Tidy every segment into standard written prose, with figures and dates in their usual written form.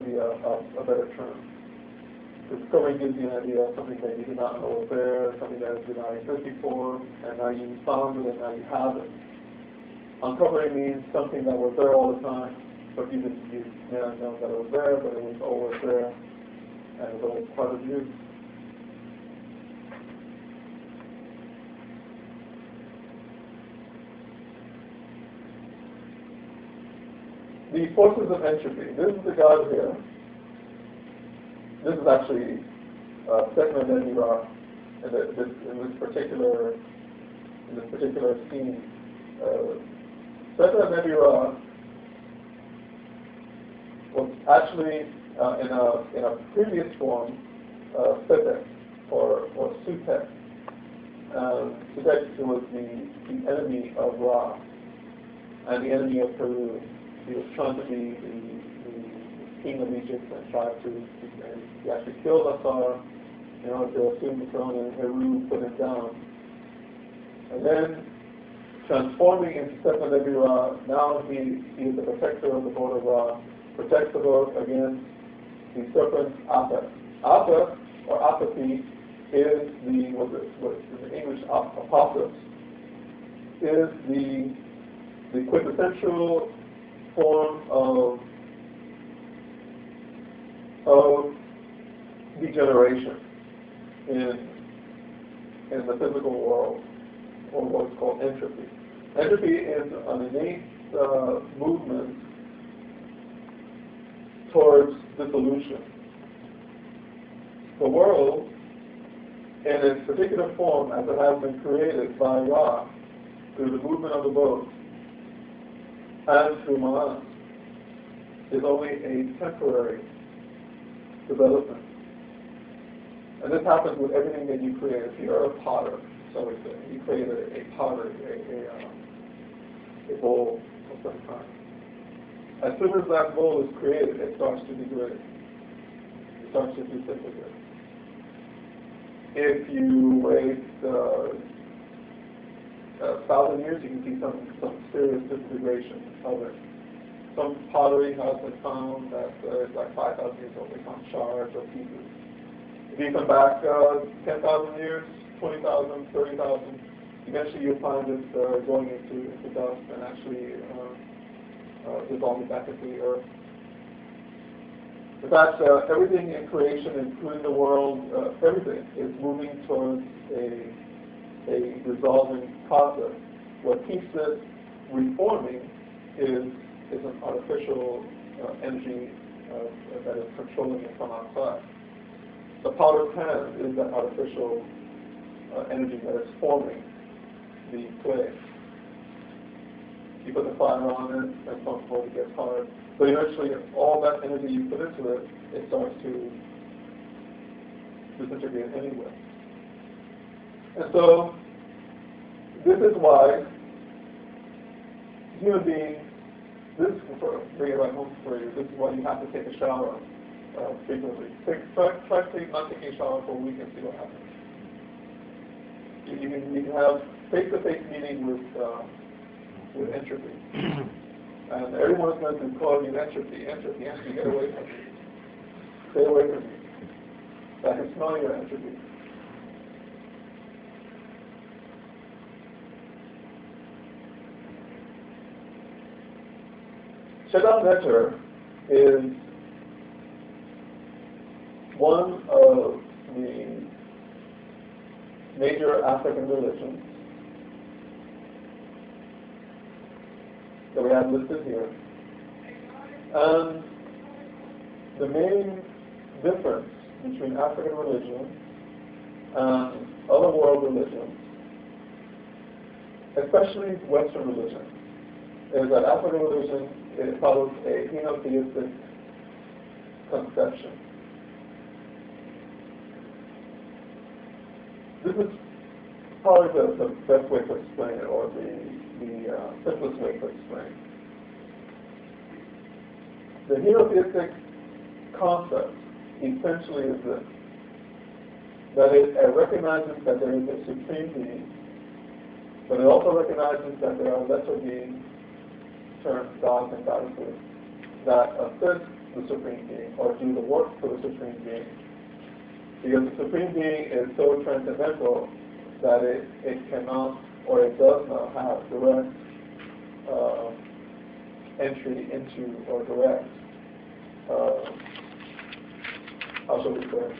be a better term. Discovery gives you an idea of something that you did not know was there, something that has been not existed before, and now you found it and now you have it. Uncovering means something that was there all the time, but you may not know that it was there, but it was always there, and it was always part of you. The forces of entropy. This is the God here. This is actually Setna Nebula in this particular scene. Setna Nebula was actually in a previous form, Setek or Sutek. Sutek was the enemy of Ra and the enemy of Peru. He was trying to be the king of Egypt and tried to, and he actually killed Asar in order to assume the throne, and Heru put him down. And then, transforming into Setna Nebula, now he is the protector of the boat of Ra, protects the boat against the serpent Apep. Apep, or apathy, is what in English apophis, is the quintessential form of degeneration in the physical world, or what's called entropy. Entropy is an innate movement towards dissolution. The world, in its particular form as it has been created by Ra, through the movement of the boat, and through Ma'at, is only a temporary development. And this happens with everything that you create. If you're a potter, so we say, you create a potter, a bowl of some kind. As soon as that bowl is created, it starts to degrade. It starts to disintegrate. If you wait 1,000 years, you can see some serious disintegration of it. Some pottery has been found that is like 5,000 years old. They found shards or pieces. If you come back 10,000 years, 20,000, 30,000, eventually you'll find it going into dust and actually dissolving back into the earth. In fact, everything in creation, including the world, everything is moving towards a dissolving process. What keeps it reforming is an artificial energy that is controlling it from outside. The powder pan is that artificial energy that is forming the clay. You put the fire on it, and some point it gets hard. But eventually, all that energy you put into it, it starts to disintegrate anyway. And so, this is why human beings, this is for bring it right home for you, this is why you have to take a shower frequently. Try to not taking a shower for a week and see what happens. You can have face-to-face meeting with entropy. And everyone's going to call you entropy, get away from me. Stay away from me. I can smell your entropy. Shadal Netter is one of the major African religions that we have listed here. And the main difference between African religion and other world religions, especially Western religion, is that African religion follows a henotheistic conception. This is probably the best way to explain it, or the simplest way to explain. The henotheistic concept essentially is this, that it recognizes that there is a supreme being, but it also recognizes that there are lesser beings, termed gods and goddesses, that assist the Supreme Being or do the work for the Supreme Being. Because the Supreme Being is so transcendental that it cannot or it does not have direct entry into or direct, how shall we say,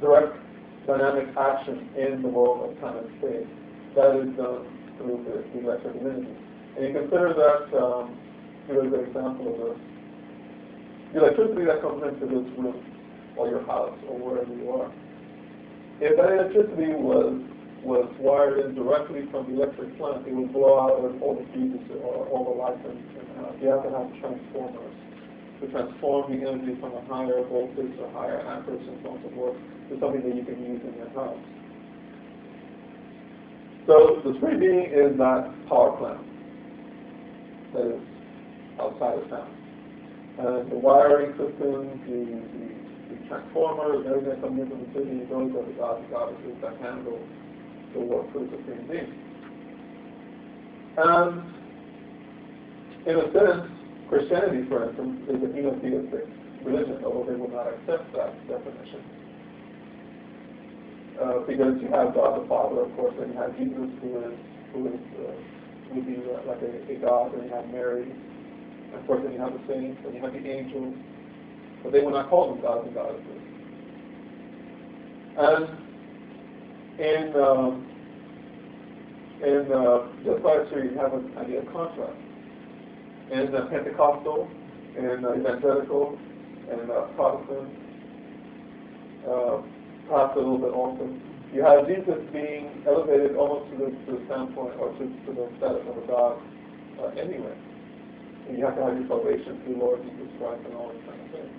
direct dynamic action in the world of time and space. That is done through the electric divinity. And you consider that, here's an example of this. The electricity that comes into this room or your house or wherever you are, if that electricity was wired in directly from the electric plant, it would blow out all the fuses or all the lights, and you have to have transformers to transform the energy from a higher voltage or higher amperage and so on and so forth to something that you can use in your house. So the Supreme Being is that power plant that is outside of town. And the wiring systems, the transformers, everything that comes into the city, those are the gods and goddesses that handle the work for the Supreme Being. And in a sense, Christianity, for instance, is a monotheistic religion, although they will not accept that definition. Because you have God the Father, of course, and you have Jesus, who would be like a God, and you have Mary, and of course, then you have the saints, and you have the angels, but they will not call them gods and goddesses. And in just last year, you have an idea of contrast. In Pentecostal, in evangelical, and Protestant, perhaps a little bit also, you have Jesus being elevated almost to the standpoint or to the status of a God anyway. And you have to have your salvation through Lord Jesus Christ and all this kind of thing.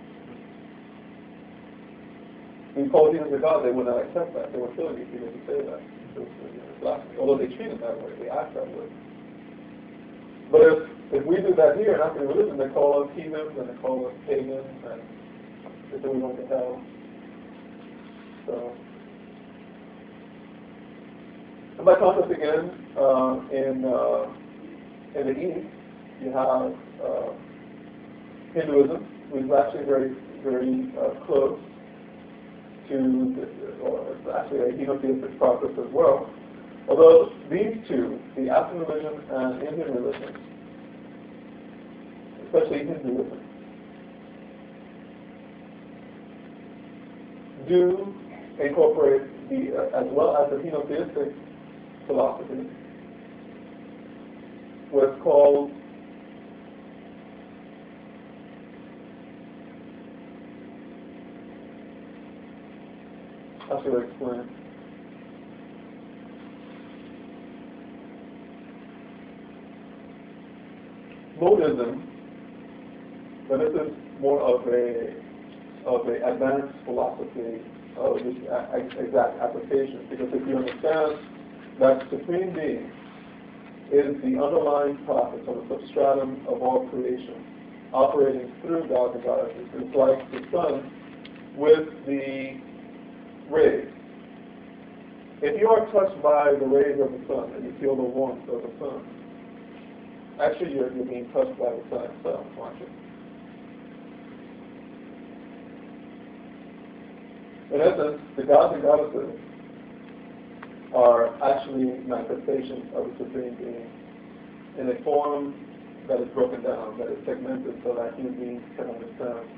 When you call Jesus a God, they would not accept that. They would kill you if you didn't say that. Although they treat him that way, they act that way. But if we do that here in African religion, they call us heathens and they call us pagans and they say we're going to hell. So, and by contrast again, in the East, you have Hinduism, which is actually very, very close to, or it's actually a henotheistic process as well. Although these two, the African religion and Indian religion, especially Hinduism, do incorporate as well as the henotheistic philosophy, what's called how should I explain? Buddhism, but this is more of a advanced philosophy of this exact application. Because if you understand that Supreme Being is the underlying process or the substratum of all creation, operating through gods and goddesses, it's like the sun with the rays. If you are touched by the rays of the sun and you feel the warmth of the sun, actually you're being touched by the sun itself, aren't you? In essence, the gods and goddesses are actually manifestations of the Supreme Being in a form that is broken down, that is segmented so that human beings can understand